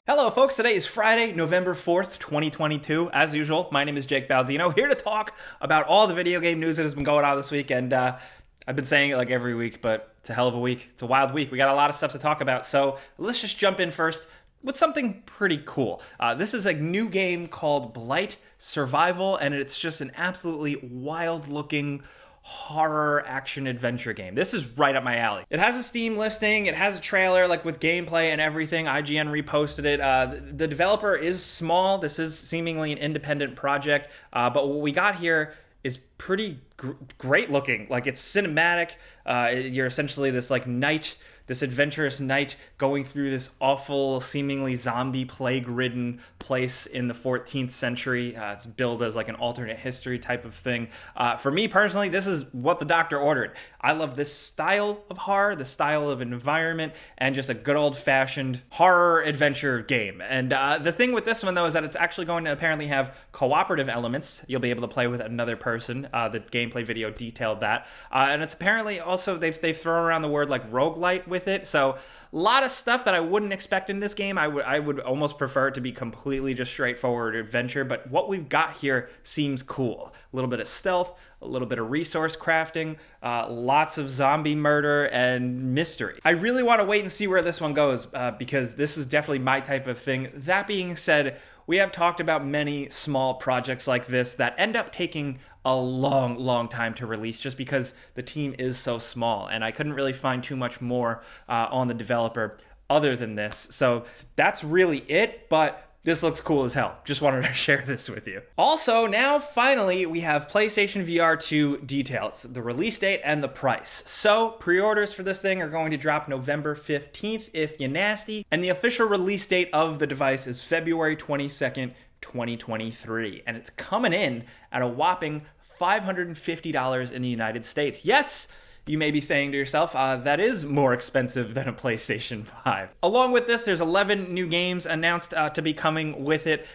Hello folks, today is Friday, November 4th, 2022. As usual, my name is Jake Baldino, here to talk about all the video game news that has been going on this week. And I've been saying it like every week, but it's a hell of a week. It's a wild week. We got a lot of stuff to talk about. So let's just jump in first with something pretty cool. This is a new game called Blight Survival, and it's just an absolutely wild-looking horror action adventure game. This is right up my alley. It has a Steam listing, it has a trailer like with gameplay and everything. IGN reposted it. The developer is small. This is seemingly an independent project, but what we got here is pretty great looking. Like, it's cinematic. You're essentially this like knight, this adventurous knight going through this awful, seemingly zombie plague-ridden place in the 14th century. It's billed as like an alternate history type of thing. For me personally, this is what the doctor ordered. I love this style of horror, the style of environment, and just a good old-fashioned horror adventure game. And the thing with this one, though, is that it's actually going to apparently have cooperative elements. You'll be able to play with another person. The gameplay video detailed that. And it's apparently also, they've thrown around the word like roguelite with it. So a lot of stuff that I wouldn't expect in this game. I would almost prefer it to be completely just straightforward adventure, but what we've got here seems cool. A little bit of stealth, a little bit of resource crafting, lots of zombie murder and mystery. I really want to wait and see where this one goes because this is definitely my type of thing. That being said, we have talked about many small projects like this that end up taking a long time to release just because the team is so small, and I couldn't really find too much more on the developer other than this. So that's really it, but this looks cool as hell. Just wanted to share this with you. Also, now finally, we have PlayStation VR 2 details, the release date and the price. So, pre-orders for this thing are going to drop November 15th if you're nasty, and the official release date of the device is February 22nd, 2023, and it's coming in at a whopping $550 in the United States. Yes! You may be saying to yourself, that is more expensive than a PlayStation 5. Along with this, there's 11 new games announced to be coming with it.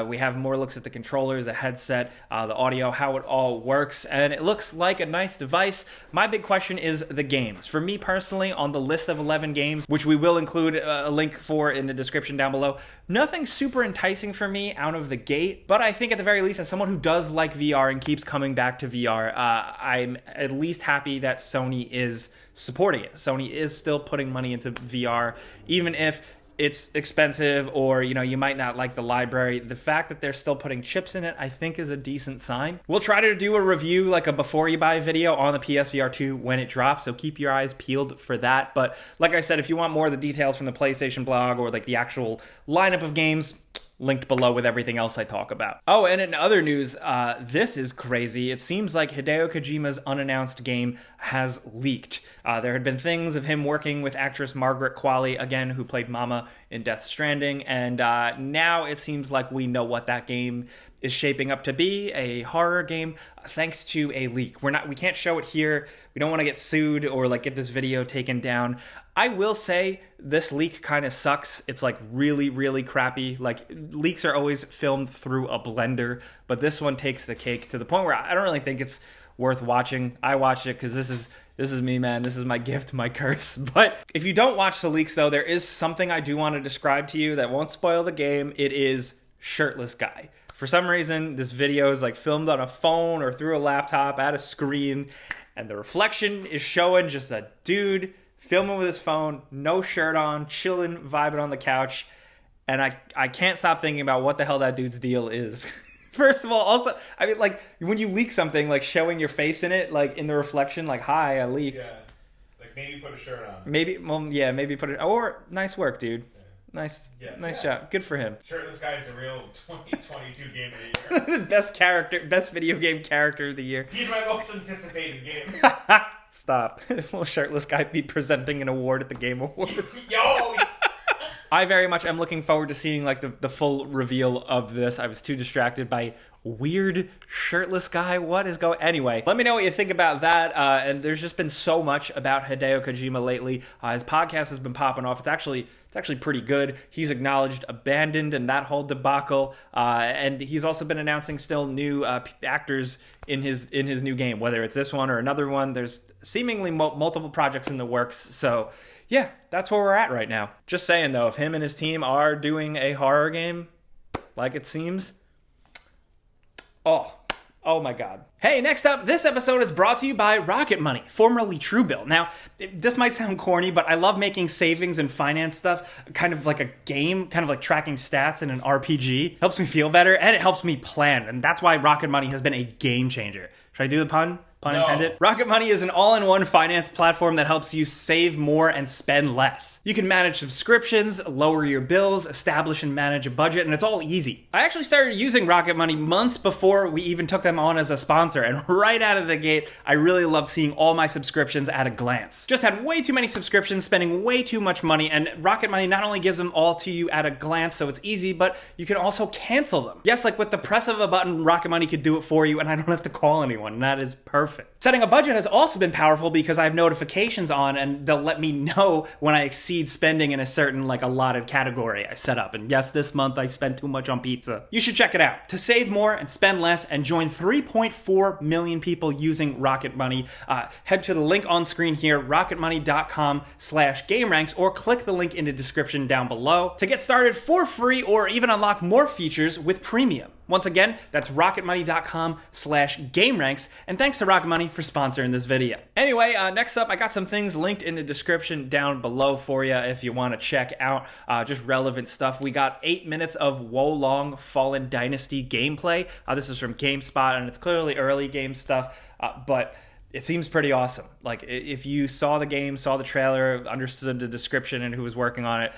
We have more looks at the controllers, the headset, the audio, how it all works, and it looks like a nice device. My big question is the games. For me personally, on the list of 11 games, which we will include a link for in the description down below, nothing super enticing for me out of the gate, but I think at the very least, as someone who does like VR and keeps coming back to VR, I'm at least happy that Sony is supporting it. Sony is still putting money into VR, even if it's expensive or, you know, you might not like the library. The fact that they're still putting chips in it, I think, is a decent sign. We'll try to do a review, like a before you buy video on the PSVR 2 when it drops, so keep your eyes peeled for that. But like I said, if you want more of the details from the PlayStation blog or like the actual lineup of games, linked below with everything else I talk about. Oh, and in other news, this is crazy. It seems like Hideo Kojima's unannounced game has leaked. There had been things of him working with actress Margaret Qualley, again, who played Mama in Death Stranding, and now it seems like we know what that game is shaping up to be, a horror game, thanks to a leak. We can't show it here. We don't want to get sued or like get this video taken down. I will say this leak kind of sucks. It's like really crappy. Like, leaks are always filmed through a blender, but this one takes the cake to the point where I don't really think it's worth watching. I watched it because this is me, man. This is my gift, my curse. But if you don't watch the leaks, though, there is something I do want to describe to you that won't spoil the game. It is shirtless guy. For some reason, this video is like filmed on a phone or through a laptop at a screen, and the reflection is showing just a dude filming with his phone, no shirt on, chilling, vibing on the couch, and I can't stop thinking about what the hell that dude's deal is. First of all, also, I mean, like, when you leak something, like, showing your face in it, like, in the reflection, like, hi, I leaked. Yeah, like, maybe put a shirt on. Maybe put it, or, nice work, dude. Yeah. Nice job. Good for him. Shirtless guy is the real 2022 game of the year. Best video game character of the year. He's my most anticipated game. Stop. Will shirtless guy be presenting an award at the Game Awards? Yo! I very much am looking forward to seeing like the full reveal of this. I was too distracted by weird shirtless guy. What is going? Anyway, let me know what you think about that. And there's just been so much about Hideo Kojima lately. His podcast has been popping off. It's actually pretty good. He's acknowledged Abandoned and that whole debacle, and he's also been announcing still new actors in his new game, whether it's this one or another one. There's seemingly multiple projects in the works. So yeah, that's where we're at right now. Just saying though, if him and his team are doing a horror game, like it seems, Oh my God. Hey, next up, this episode is brought to you by Rocket Money, formerly Truebill. Now, this might sound corny, but I love making savings and finance stuff kind of like a game, kind of like tracking stats in an RPG. Helps me feel better, and it helps me plan, and that's why Rocket Money has been a game changer. Should I do the pun? Pun intended. Rocket Money is an all-in-one finance platform that helps you save more and spend less. You can manage subscriptions, lower your bills, establish and manage a budget, and it's all easy. I actually started using Rocket Money months before we even took them on as a sponsor, and right out of the gate, I really loved seeing all my subscriptions at a glance. Just had way too many subscriptions, spending way too much money, and Rocket Money not only gives them all to you at a glance, so it's easy, but you can also cancel them. Yes, like with the press of a button, Rocket Money could do it for you, and I don't have to call anyone, and that is perfect. Setting a budget has also been powerful because I have notifications on and they'll let me know when I exceed spending in a certain allotted category I set up. And yes, this month I spent too much on pizza. You should check it out. To save more and spend less and join 3.4 million people using Rocket Money, head to the link on screen here, rocketmoney.com/gameranx, or click the link in the description down below to get started for free or even unlock more features with premium. Once again, that's rocketmoney.com/gameranx, and thanks to Rocket Money for sponsoring this video. Anyway, next up, I got some things linked in the description down below for you if you want to check out just relevant stuff. We got 8 minutes of Wolong Fallen Dynasty gameplay. This is from GameSpot, and it's clearly early game stuff, but it seems pretty awesome. Like, if you saw the game, saw the trailer, understood the description and who was working on it,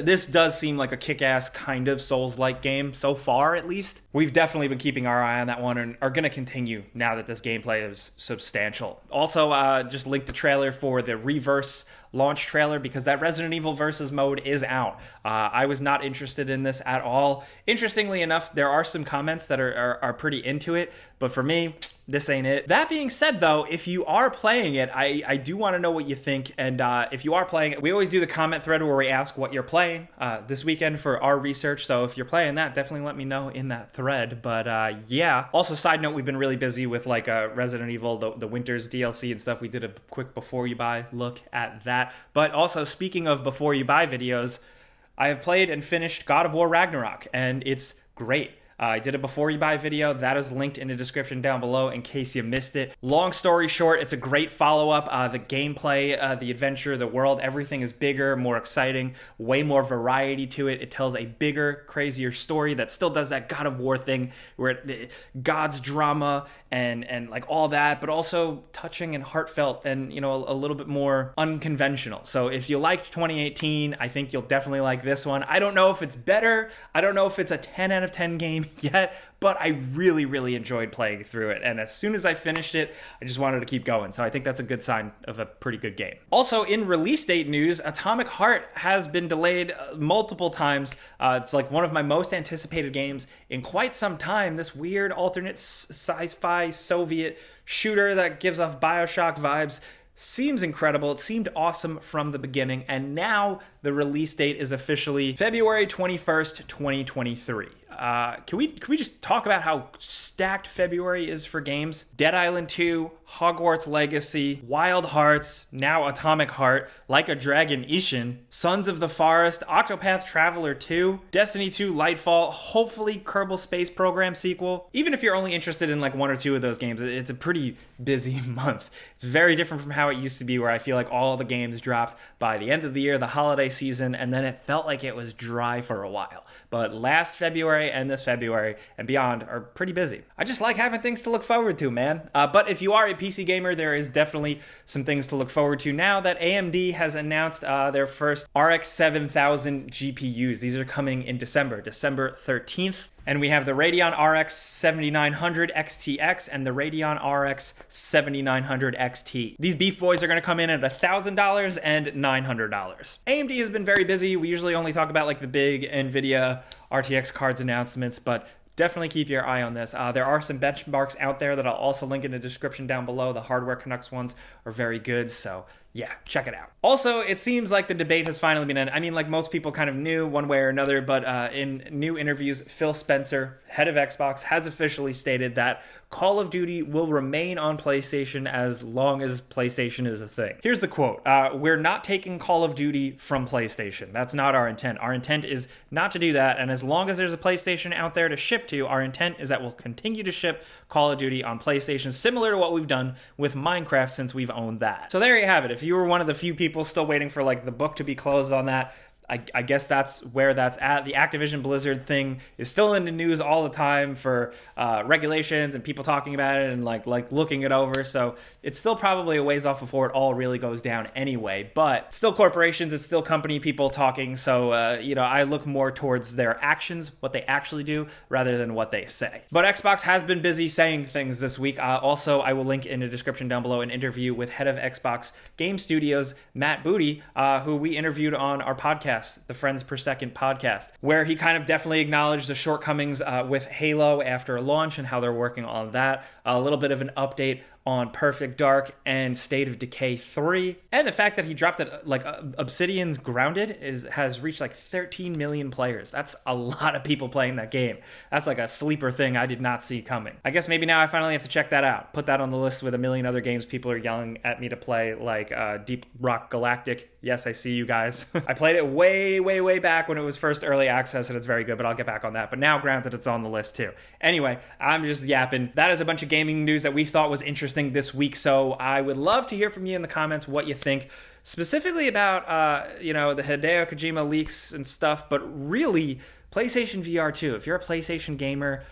this does seem like a kick-ass kind of Souls-like game, so far at least. We've definitely been keeping our eye on that one and are going to continue now that this gameplay is substantial. Also, just linked the trailer for the Reverse launch trailer because that Resident Evil Versus mode is out. I was not interested in this at all. Interestingly enough, there are some comments that are pretty into it, but for me, this ain't it. That being said, though, if you are playing it, I do want to know what you think. And if you are playing it, we always do the comment thread where we ask what you're playing this weekend for our research. So if you're playing that, definitely let me know in that thread. But yeah. Also, side note, we've been really busy with Resident Evil, the Winters DLC and stuff. We did a quick before you buy look at that. But also, speaking of before you buy videos, I have played and finished God of War Ragnarok, and it's great. I did a before you buy video. That is linked in the description down below in case you missed it. Long story short, it's a great follow-up. The gameplay, the adventure, the world, everything is bigger, more exciting, way more variety to it. It tells a bigger, crazier story that still does that God of War thing where God's drama and like all that, but also touching and heartfelt and, a little bit more unconventional. So if you liked 2018, I think you'll definitely like this one. I don't know if it's better. I don't know if it's a 10 out of 10 game yet, but I really, really enjoyed playing through it. And as soon as I finished it, I just wanted to keep going. So I think that's a good sign of a pretty good game. Also, in release date news, Atomic Heart has been delayed multiple times. It's like one of my most anticipated games in quite some time. This weird alternate sci-fi Soviet shooter that gives off BioShock vibes seems incredible. It seemed awesome from the beginning, and now the release date is officially February 21st, 2023. Can we just talk about how stacked February is for games? Dead Island 2, Hogwarts Legacy, Wild Hearts, now Atomic Heart, Like a Dragon Ishin, Sons of the Forest, Octopath Traveler 2, Destiny 2 Lightfall, hopefully Kerbal Space Program sequel. Even if you're only interested in one or two of those games, it's a pretty busy month. It's very different from how it used to be, where I feel like all the games dropped by the end of the year, the holiday season, and then it felt like it was dry for a while. But last February and this February and beyond are pretty busy. I just like having things to look forward to, man. But if you are a PC gamer, there is definitely some things to look forward to now that AMD has announced their first RX 7000 GPUs. These are coming in December 13th. And we have the Radeon RX 7900 XTX and the Radeon RX 7900 XT. These beef boys are going to come in at $1,000 and $900. AMD has been very busy. We usually only talk about the big NVIDIA RTX cards announcements, but definitely keep your eye on this. There are some benchmarks out there that I'll also link in the description down below. The Hardware Canucks ones are very good, so yeah, check it out. Also, it seems like the debate has finally been ended. I mean, like most people kind of knew one way or another, but in new interviews, Phil Spencer, head of Xbox, has officially stated that Call of Duty will remain on PlayStation as long as PlayStation is a thing. Here's the quote. We're not taking Call of Duty from PlayStation. That's not our intent. Our intent is not to do that, and as long as there's a PlayStation out there to ship to, our intent is that we'll continue to ship Call of Duty on PlayStation, similar to what we've done with Minecraft since we've owned that. So there you have it. If you were one of the few people still waiting for like the book to be closed on that, I guess that's where that's at. The Activision Blizzard thing is still in the news all the time for regulations and people talking about it and like looking it over. So it's still probably a ways off before it all really goes down anyway. But still corporations, it's still company people talking. So, I look more towards their actions, what they actually do, rather than what they say. But Xbox has been busy saying things this week. Also, I will link in the description down below an interview with head of Xbox Game Studios, Matt Booty, who we interviewed on our podcast, the Friends Per Second podcast, where he kind of definitely acknowledged the shortcomings with Halo after launch and how they're working on that. A little bit of an update on Perfect Dark and State of Decay 3, and the fact that he dropped it, like Obsidian's Grounded has reached like 13 million players. That's a lot of people playing that game. That's like a sleeper thing I did not see coming. I guess maybe now I finally have to check that out. Put that on the list with a million other games people are yelling at me to play, like Deep Rock Galactic. Yes, I see you guys. I played it way back when it was first early access, and it's very good, but I'll get back on that. But now, granted, it's on the list too. Anyway, I'm just yapping. That is a bunch of gaming news that we thought was interesting this week, so I would love to hear from you in the comments what you think, specifically about the Hideo Kojima leaks and stuff, but really PlayStation VR 2. If you're a PlayStation gamer,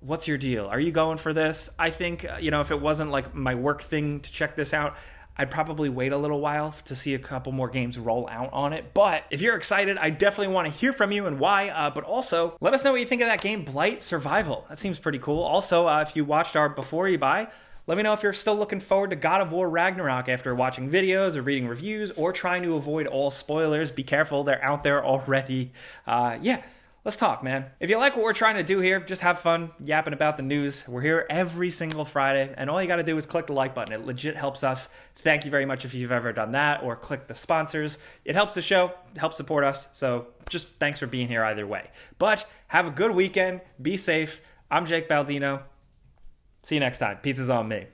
what's your deal? Are you going for this? I think, if it wasn't like my work thing to check this out, I'd probably wait a little while to see a couple more games roll out on it. But if you're excited, I definitely want to hear from you and why. But also, let us know what you think of that game, Blight Survival. That seems pretty cool. Also, if you watched our Before You Buy, let me know if you're still looking forward to God of War Ragnarok after watching videos or reading reviews or trying to avoid all spoilers. Be careful, they're out there already. Let's talk, man. If you like what we're trying to do here, just have fun yapping about the news. We're here every single Friday, and all you got to do is click the like button. It legit helps us. Thank you very much if you've ever done that, or click the sponsors. It helps the show, helps support us, so just thanks for being here either way. But have a good weekend. Be safe. I'm Jake Baldino. See you next time. Pizza's on me.